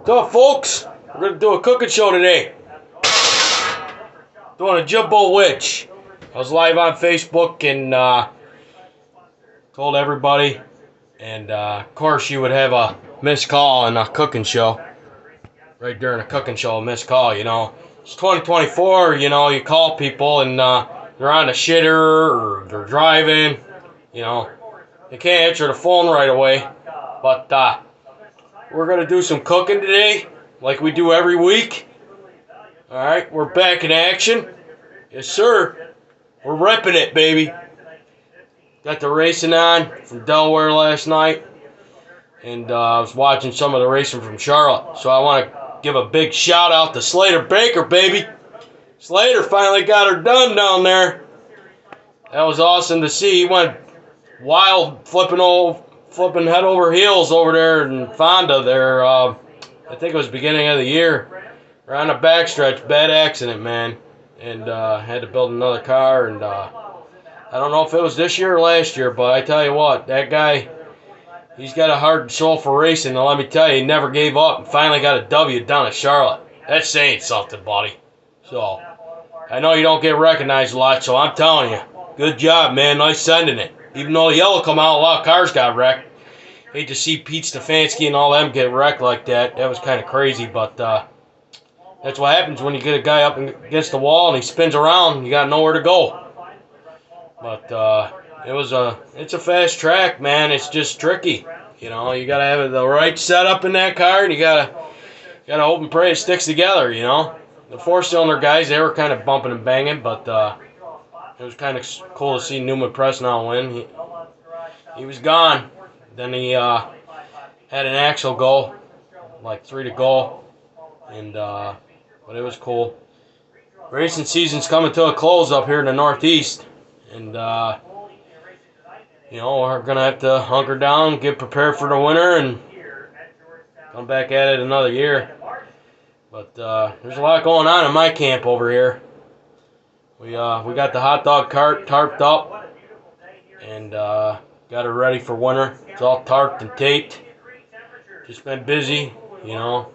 What's up, folks? We're going to do a cooking show today. Doing a JimboWich. I was live on Facebook and told everybody. And of course, you would have a missed call in a cooking show. Right during a cooking show, a missed call, you know. It's 2024, you know, you call people and they're on the shitter or they're driving, you know. They can't answer the phone right away. But we're going to do some cooking today, like we do every week. Alright, we're back in action. Yes, sir. We're repping it, baby. Got the racing on from Delaware last night. And I was watching some of the racing from Charlotte. So I want to give a big shout out to Slater Baker, baby. Slater finally got her done down there. That was awesome to see. He went wild, flipping head over heels over there in Fonda there. I think it was beginning of the year. We're on the backstretch, bad accident, man. And had to build another car. And I don't know if it was this year or last year, but I tell you what, that guy, he's got a heart and soul for racing. And let me tell you, he never gave up and finally got a W down at Charlotte. That's saying something, buddy. So, I know you don't get recognized a lot, so I'm telling you, good job, man. Nice sending it. Even though the yellow come out, a lot of cars got wrecked. Hate to see Pete Stefanski and all them get wrecked like that. That was kind of crazy, but that's what happens when you get a guy up against the wall and he spins around. You got nowhere to go. But it's a fast track, man. It's just tricky. You know, you gotta have the right setup in that car, and you gotta hope and pray it sticks together. You know, the four-cylinder guys, they were kind of bumping and banging, but it was kind of cool to see Newman Presnell win. He was gone. Then he had an axle go, like 3 to go, and but it was cool. Racing season's coming to a close up here in the Northeast, and you know, we're gonna have to hunker down, get prepared for the winter, and come back at it another year. But there's a lot going on in my camp over here. We got the hot dog cart tarped up, and got it ready for winter. It's all tarped and taped. Just been busy, you know.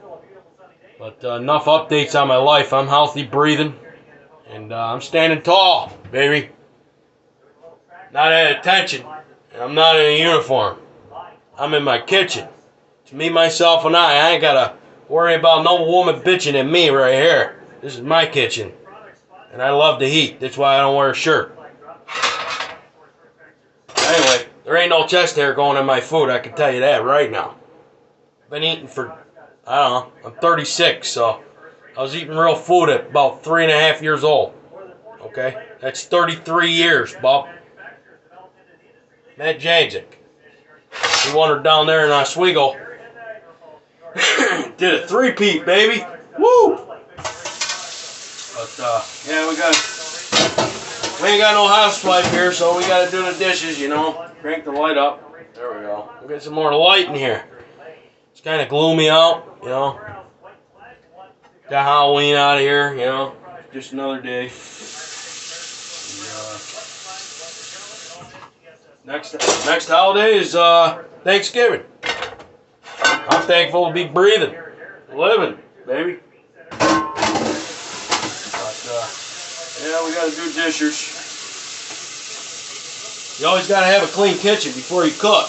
But enough updates on my life. I'm healthy, breathing, and I'm standing tall, baby. Not at attention, and I'm not in a uniform. I'm in my kitchen. It's me, myself, and I ain't gotta worry about no woman bitching at me right here. This is my kitchen, and I love the heat. That's why I don't wear a shirt. Anyway, there ain't no chest hair going in my food, I can tell you that right now. Been eating for, I don't know, I'm 36, so I was eating real food at about 3.5 years old. Okay? That's 33 years, Bob. Matt Jancic. He won her down there in Oswego. Did a three-peat, baby. Woo! But, yeah, we ain't got no housewife here, so we gotta do the dishes, you know. Crank the light up. There we go. We'll get some more light in here. It's kind of gloomy out, you know. Got Halloween out of here, you know. Just another day. Next holiday is Thanksgiving. I'm thankful to be breathing, living, baby. Yeah, we gotta do dishes. You always gotta have a clean kitchen before you cook.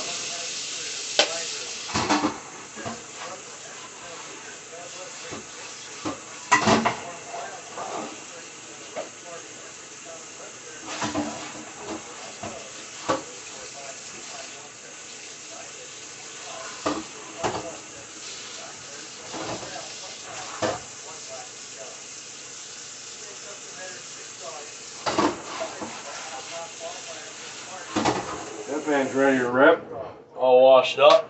That pan's ready to rip, all washed up.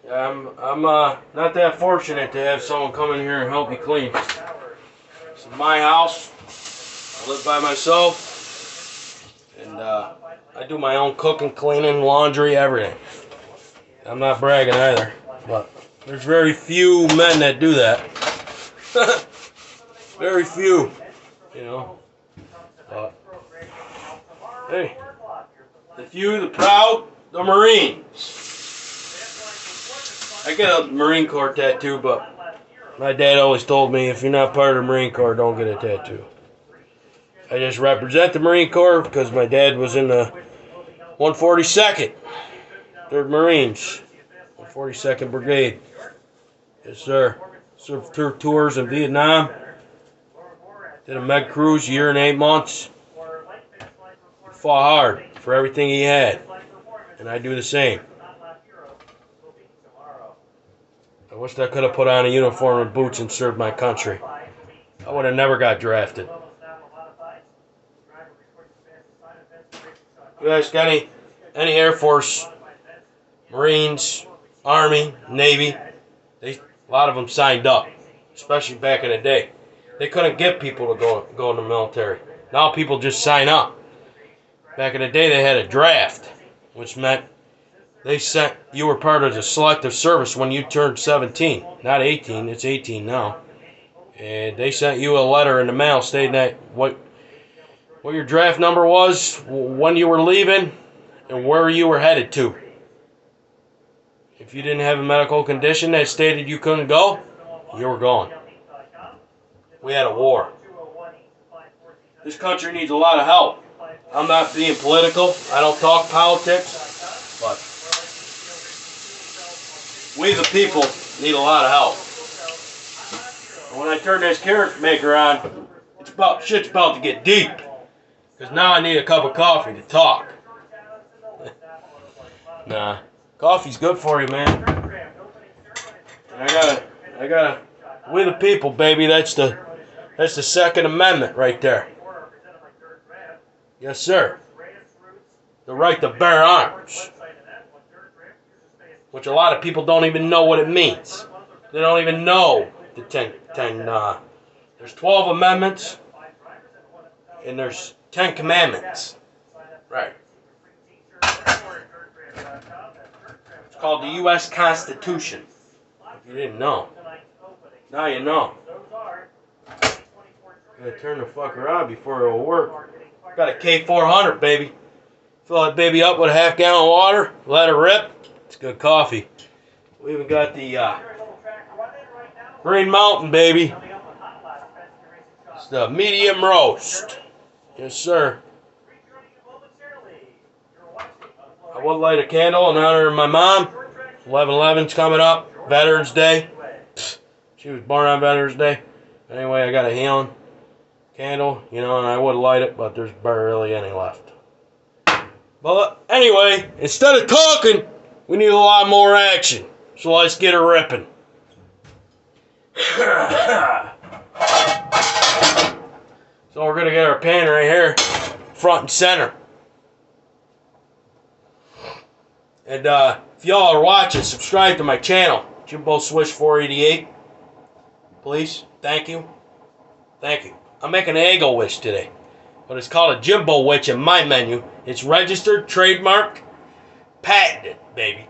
Yeah, I'm not that fortunate to have someone come in here and help me clean. This is my house. I live by myself, and I do my own cooking, cleaning, laundry, everything. I'm not bragging either, but there's very few men that do that. Very few, you know. But hey, the few, the proud, the Marines. I get a Marine Corps tattoo, but my dad always told me if you're not part of the Marine Corps, don't get a tattoo. I just represent the Marine Corps because my dad was in the 142nd, 3rd Marines, 142nd Brigade. Yes, sir. Served 2 tours in Vietnam. Did a med cruise, 1 year and 8 months. Fought hard for everything he had, and I do the same. I wish I could have put on a uniform and boots and served my country. I would have never got drafted. You ask any Air Force, Marines, Army, Navy, a lot of them signed up, especially back in the day. They couldn't get people to go in the military. Now people just sign up. Back in the day, they had a draft, which meant you were part of the selective service when you turned 17, not 18. It's 18 now, and they sent you a letter in the mail stating that what your draft number was, when you were leaving, and where you were headed to. If you didn't have a medical condition that stated you couldn't go, you were gone. We had a war. This country needs a lot of help. I'm not being political. I don't talk politics, but we the people need a lot of help. And when I turn this carrot maker on, shit's about to get deep. Because now I need a cup of coffee to talk. Nah, coffee's good for you, man. I gotta, we the people, baby. That's the Second Amendment right there. Yes, sir. The right to bear arms. Which a lot of people don't even know what it means. They don't even know the 10 there's 12 amendments, and there's 10 commandments. Right. It's called the U.S. Constitution. If you didn't know. Now you know. Gotta turn the fucker on before it'll work. Got a K400, baby. Fill that baby up with a half-gallon of water. Let it rip. It's good coffee. We even got the Green Mountain, baby. It's the medium roast. Yes, sir. I would light a candle in honor of my mom. 11/11's coming up. Veterans Day. She was born on Veterans Day. Anyway, I got a healing candle, and I would light it, but there's barely any left. But anyway, instead of talking, we need a lot more action. So let's get her ripping. So we're going to get our pan right here, front and center. And if y'all are watching, subscribe to my channel, JimboWich 488. Please, thank you. Thank you. I'm making an JimboWich today, but it's called a JimboWich in my menu. It's registered, trademark, patented, baby.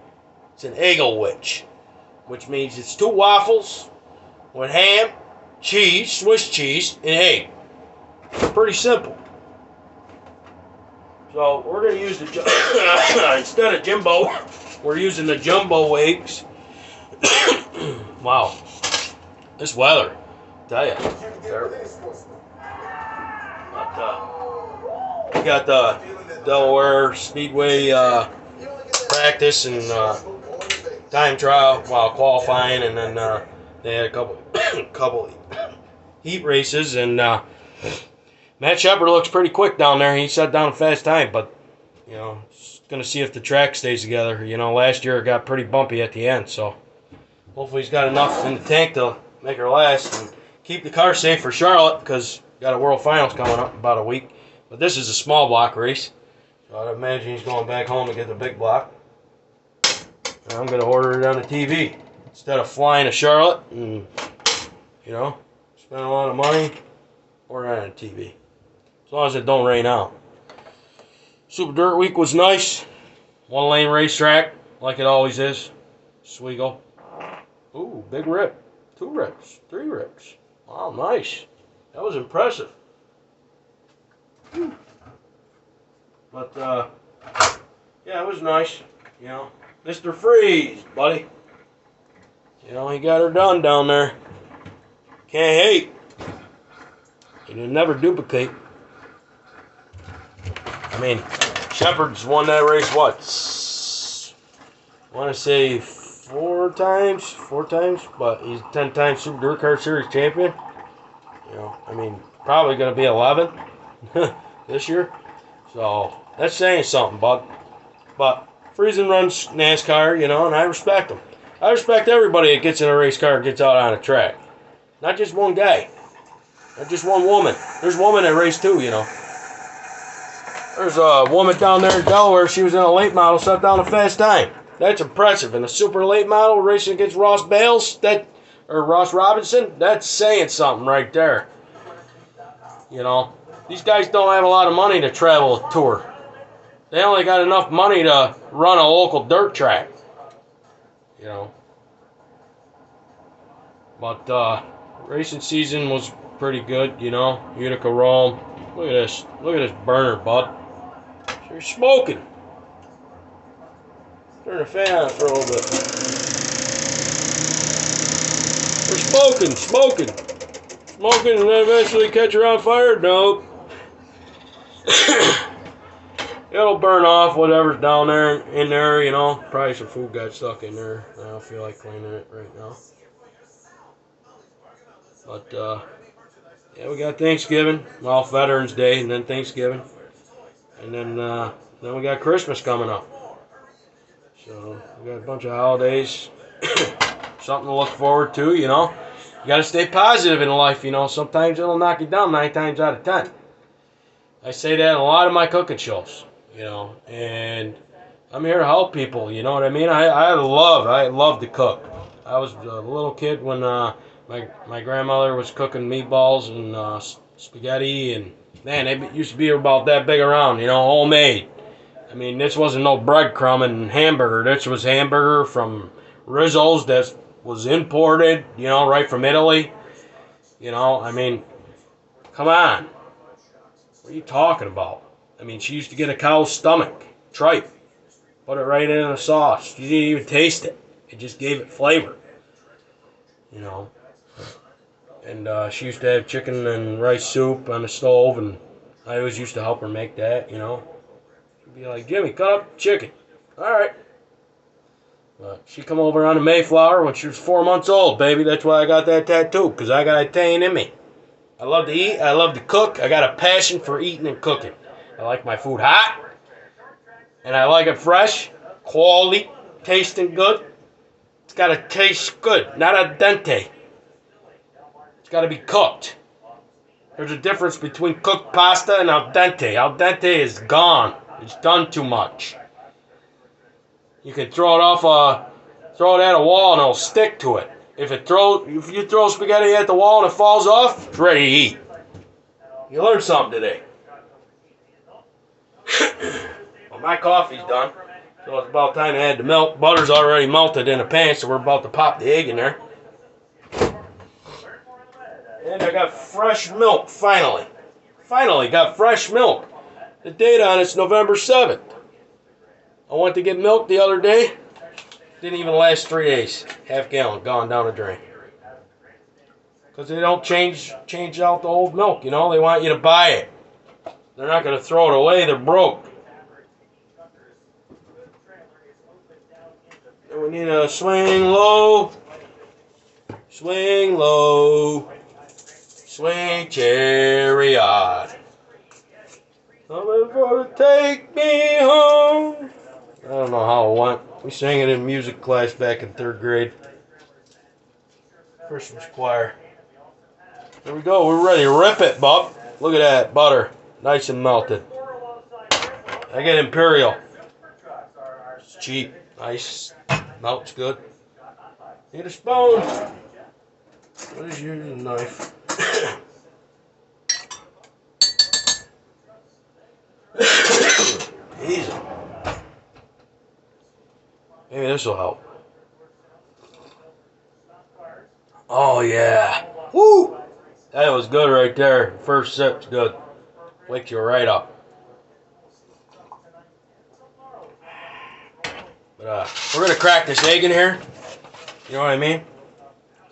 It's an JimboWich, which means it's 2 waffles with ham, cheese, Swiss cheese, and egg. It's pretty simple. So we're going to use the instead of Jimbo, we're using the JimboWich. Wow, this weather, I tell you, terrible. But we got the Delaware Speedway practice and time trial while qualifying, and then they had a couple heat races, and Matt Shepard looks pretty quick down there. He set down a fast time, but going to see if the track stays together. Last year it got pretty bumpy at the end, so hopefully he's got enough in the tank to make her last and keep the car safe for Charlotte, because got a World Finals coming up in about a week. But this is a small block race, so I'd imagine he's going back home to get the big block. And I'm going to order it on the TV instead of flying to Charlotte and spend a lot of money. Order it on the TV, as long as it don't rain out. Super Dirt Week was nice. 1-lane racetrack, like it always is. Swego. Ooh, big rip. 2 rips. 3 rips. Wow, nice. That was impressive. But, yeah, it was nice. Mr. Freeze, buddy. You know, he got her done down there. Can't hate. He'll never duplicate. I mean, Shepard's won that race, what? I want to say four times, but he's 10-time Super Dirt Car Series champion. You know, I mean, probably going to be 11 this year. So, that's saying something, bud. But Friesen runs NASCAR, you know, and I respect him. I respect everybody that gets in a race car and gets out on a track. Not just one guy. Not just one woman. There's women that race too, you know. There's a woman down there in Delaware. She was in a late model, set down a fast time. That's impressive. In a super late model racing against Ross Bales, or Ross Robinson, that's saying something right there. You know, these guys don't have a lot of money to travel a tour. They only got enough money to run a local dirt track. You know. But racing season was pretty good, you know. Utica Rome. Look at this. Look at this burner, bud. You're smoking. Turn the fan on for a little bit. We're smoking. Smoking and then eventually catch her on fire? Nope. It'll burn off whatever's down there, in there, you know. Probably some food got stuck in there. I don't feel like cleaning it right now. But, yeah, we got Thanksgiving. Well, Veterans Day and then Thanksgiving. And then we got Christmas coming up. So, we got a bunch of holidays. Something to look forward to, you know. You got to stay positive in life, you know. Sometimes it'll knock you down 9 times out of 10. I say that in a lot of my cooking shows, you know. And I'm here to help people, you know what I mean? I love to cook. I was a little kid when my grandmother was cooking meatballs and spaghetti, and man, they used to be about that big around, you know, homemade. I mean, this wasn't no breadcrumb and hamburger. This was hamburger from Rizzo's that was imported, you know, right from Italy. You know, I mean, come on. What are you talking about? I mean, she used to get a cow's stomach, tripe, put it right in the sauce. You didn't even taste it. It just gave it flavor, you know. And she used to have chicken and rice soup on the stove, and I always used to help her make that, you know. She'd be like, Jimmy, cut up chicken. All right. She come over on the Mayflower when she was 4 months old, baby. That's why I got that tattoo, because I got Italian in me. I love to eat. I love to cook. I got a passion for eating and cooking. I like my food hot, and I like it fresh, quality, tasting good. It's got to taste good, not al dente. It's got to be cooked. There's a difference between cooked pasta and al dente. Al dente is gone. It's done too much. You can throw it at a wall and it'll stick to it. If you throw spaghetti at the wall and it falls off, it's ready to eat. You learned something today. Well, my coffee's done, so it's about time to add the milk. Butter's already melted in the pan, so we're about to pop the egg in there. And I got fresh milk, finally. Finally got fresh milk. The date on it's November 7th. I went to get milk the other day. Didn't even last 3 days. Half gallon gone down the drain. Because they don't change out the old milk, you know. They want you to buy it. They're not going to throw it away. They're broke. And we need a swing low. Swing low. Swing chariot. Coming for to take me home. I don't know how it went. We sang it in music class back in 3rd grade. Christmas choir. There we go. We're ready to rip it, bub. Look at that butter. Nice and melted. I get Imperial. It's cheap. Nice. Melts good. Need a spoon. What is your knife? Easy. Maybe this will help. Oh yeah. Woo! That was good right there. First sip's good. Wakes you right up. But we're gonna crack this egg in here. You know what I mean?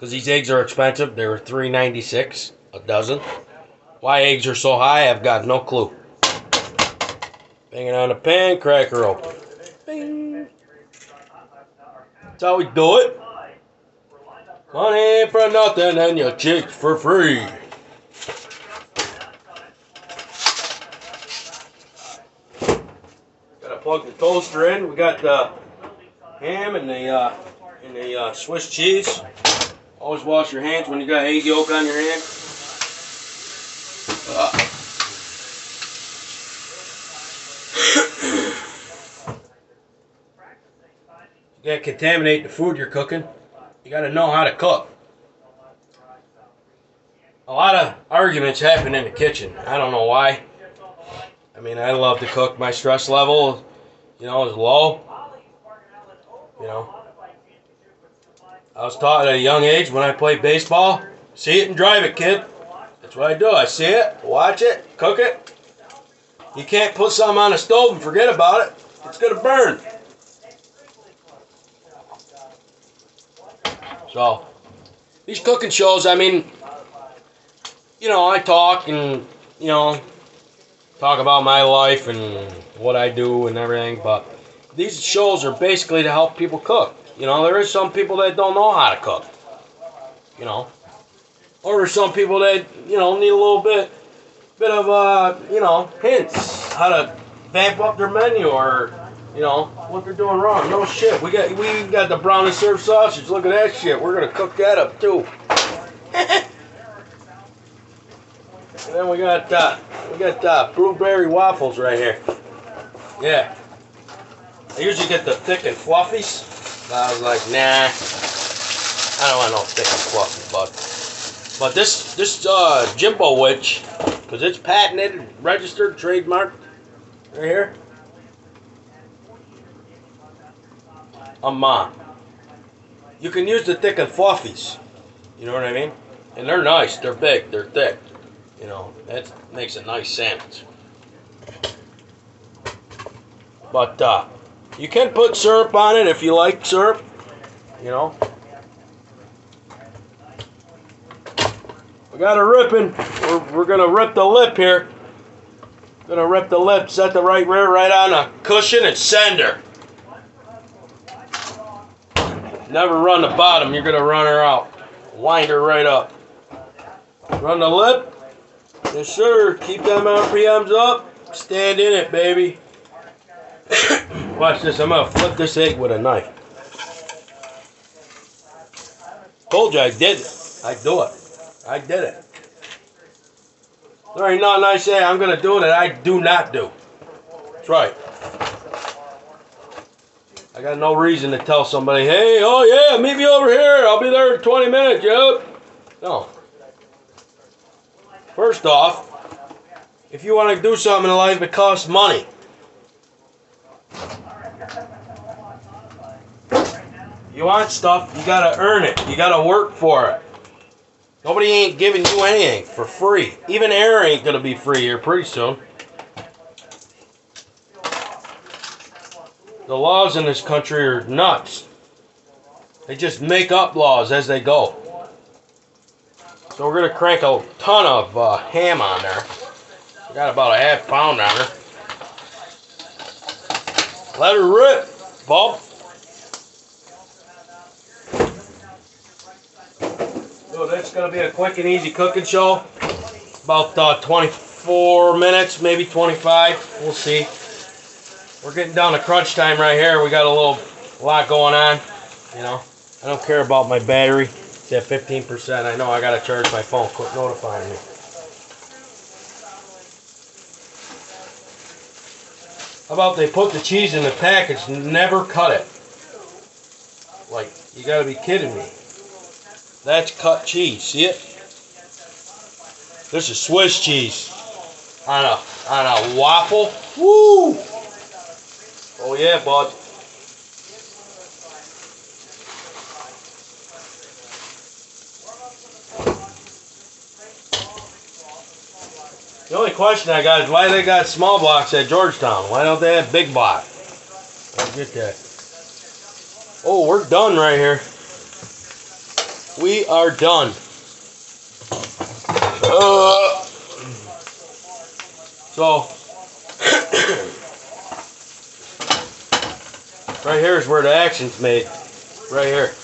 because these eggs are expensive. They were $3.96 a dozen. Why eggs are so high, I've got no clue. Bang it on the pan, crack her open. Bing. That's how we do it. Money ain't for nothing and your chicks for free. Gotta plug the toaster in. We got the ham and the Swiss cheese. Always wash your hands when you got egg yolk on your hand. You can't contaminate the food you're cooking. You gotta know how to cook. A lot of arguments happen in the kitchen. I don't know why. I mean, I love to cook. My stress level, is low. I was taught at a young age when I played baseball, see it and drive it, kid. That's what I do. I see it, watch it, cook it. You can't put something on the stove and forget about it. It's gonna burn. So, these cooking shows, I mean, I talk and, talk about my life and what I do and everything, but these shows are basically to help people cook. There is some people that don't know how to cook, or there's some people that, need a little bit of, hints how to vamp up their menu or, what they're doing wrong. No shit. We got the brown and served sausage. Look at that shit. We're gonna cook that up too. And then we got blueberry waffles right here. Yeah. I usually get the thick and fluffies. But I was like, nah. I don't want no thick and fluffy, but this JimboWich, because it's patented, registered, trademarked, right here. You can use the thick and fluffies. You know what I mean? And they're nice. They're big. They're thick. That makes a nice sandwich. But you can put syrup on it if you like syrup. We got a ripping. We're gonna rip the lip here. Gonna rip the lip. Set the right rear right on a cushion and send her. Never run the bottom. You're gonna run her out. Wind her right up. Run the lip. Yes, sir. Keep them RPMs up. Stand in it, baby. Watch this. I'm gonna flip this egg with a knife. Told you I did it. I do it. I did it. There ain't nothing I say I'm gonna do that I do not do. That's right. I got no reason to tell somebody, hey, oh yeah, meet me over here. I'll be there in 20 minutes, yep. No. First off, if you want to do something in life, it costs money. You want stuff, you gotta earn it. You gotta work for it. Nobody ain't giving you anything for free. Even air ain't gonna be free here pretty soon. The laws in this country are nuts. They just make up laws as they go. So we're gonna crank a ton of ham on there. We got about a half pound on her. Let her rip, Bob. So that's gonna be a quick and easy cooking show. About 24 minutes, maybe 25. We'll see. We're getting down to crunch time right here. We got a lot going on. I don't care about my battery. It's at 15%. I know I gotta charge my phone. Quit notifying me. How about they put the cheese in the package, never cut it? Like, you gotta be kidding me. That's cut cheese. See it? This is Swiss cheese on a waffle. Woo! Oh yeah, bud. The only question I got is why they got small blocks at Georgetown. Why don't they have big block? I don't get that. Oh, we're done right here. We are done. So, right here is where the action's made. Right here.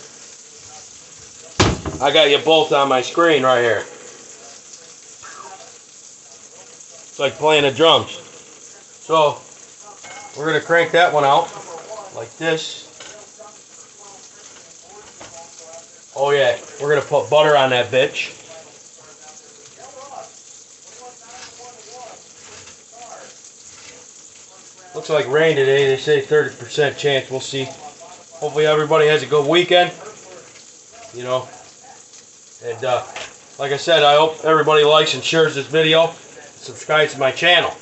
I got you both on my screen right here. It's like playing the drums. So, we're going to crank that one out like this. Oh yeah, we're going to put butter on that bitch. Looks like rain today. They say 30% chance. We'll see. Hopefully everybody has a good weekend. You know. And like I said, I hope everybody likes and shares this video. Subscribe to my channel.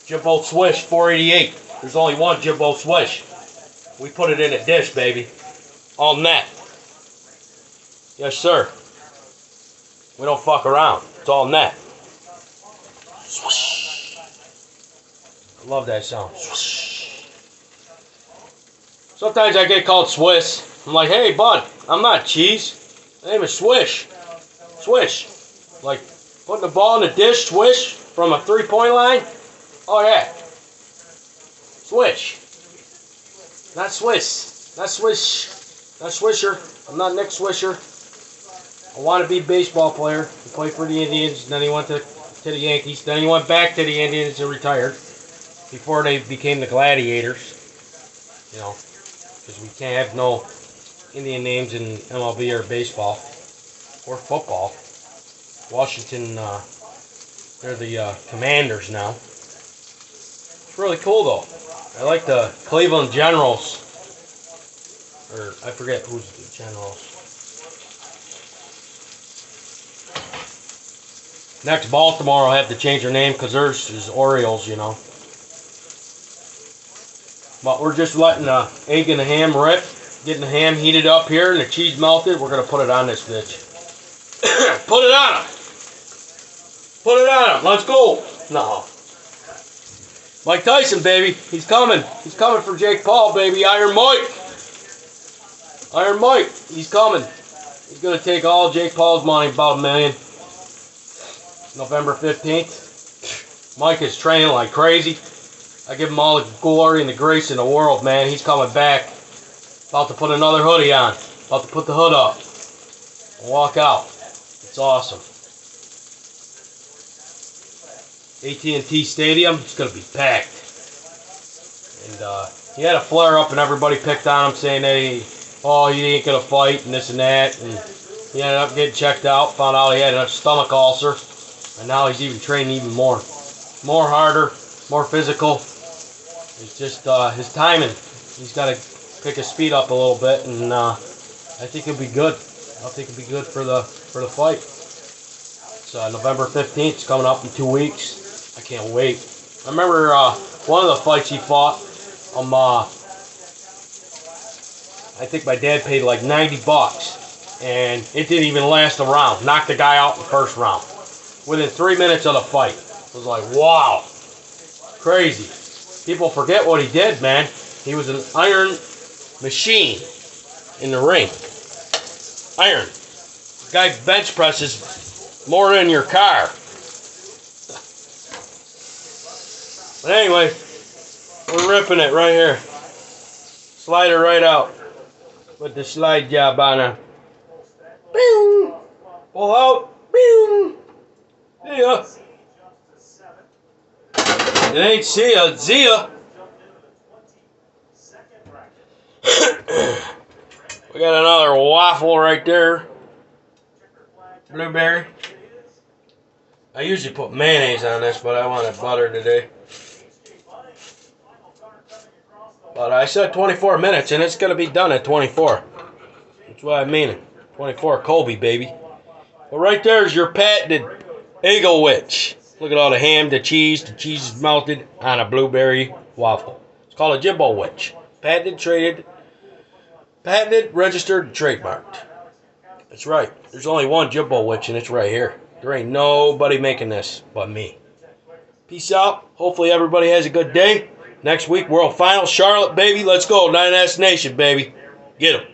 Jimbo Swish 488. There's only one Jimbo Swish. We put it in a dish, baby. All net. Yes, sir. We don't fuck around. It's all net. Swish. I love that sound. Swish. Sometimes I get called Swiss. I'm like, hey, bud, I'm not cheese. My name is Swish. Swish. Like putting the ball in the dish, swish, from a three-point line. Oh, yeah. Swish. Not Swiss. Not Swish. Not Swisher. I'm not Nick Swisher. I want to be a baseball player. He played for the Indians, then he went to the Yankees. Then he went back to the Indians and retired before they became the Gladiators. You know, because we can't have no Indian names in MLB or baseball or football. Washington, they're the Commanders now. It's really cool though. I like the Cleveland Generals, or I forget who's the Generals. Next Baltimore will have to change their name because theirs is Orioles, you know. But we're just letting the egg and the ham rip, getting the ham heated up here and the cheese melted. We're going to put it on this bitch. Put it on him. Put it on him. Let's go. No. Mike Tyson, baby. He's coming. He's coming for Jake Paul, baby. Iron Mike. Iron Mike. He's coming. He's going to take all Jake Paul's money, about $1 million. November 15th. Mike is training like crazy. I give him all the glory and the grace in the world, man. He's coming back. About to put another hoodie on. About to put the hood up. And walk out. It's awesome. AT&T Stadium, it's going to be packed. And he had a flare-up and everybody picked on him saying, hey, oh, he ain't going to fight and this and that. And he ended up getting checked out. Found out he had a stomach ulcer. And now he's even training even more. More harder, more physical. It's just his timing. He's got to pick his speed up a little bit, and I think it'll be good. I think it'll be good for the fight. It's November 15th. It's coming up in 2 weeks. I can't wait. I remember one of the fights he fought. I think my dad paid like $90, and it didn't even last a round. Knocked the guy out in the first round. Within 3 minutes of the fight. It was like, wow. Crazy. People forget what he did, man. He was an iron machine in the ring. Iron. The guy bench presses more than your car. But anyway, we're ripping it right here. Slide it right out. With the slide job on it. Boom. Pull out. Boom. See ya. It ain't see ya, it's see ya. We got another waffle right there. Blueberry. I usually put mayonnaise on this, but I wanted butter today. But I said 24 minutes, and it's going to be done at 24. That's what I mean. 24 Kobe, baby. But right there is your patented JimboWich. Look at all the ham, the cheese is melted on a blueberry waffle. It's called a JimboWich. Patented, registered, trademarked. That's right. There's only one JimboWich, and it's right here. There ain't nobody making this but me. Peace out. Hopefully everybody has a good day. Next week, World Finals, Charlotte, baby. Let's go. 9S Nation, baby. Get 'em.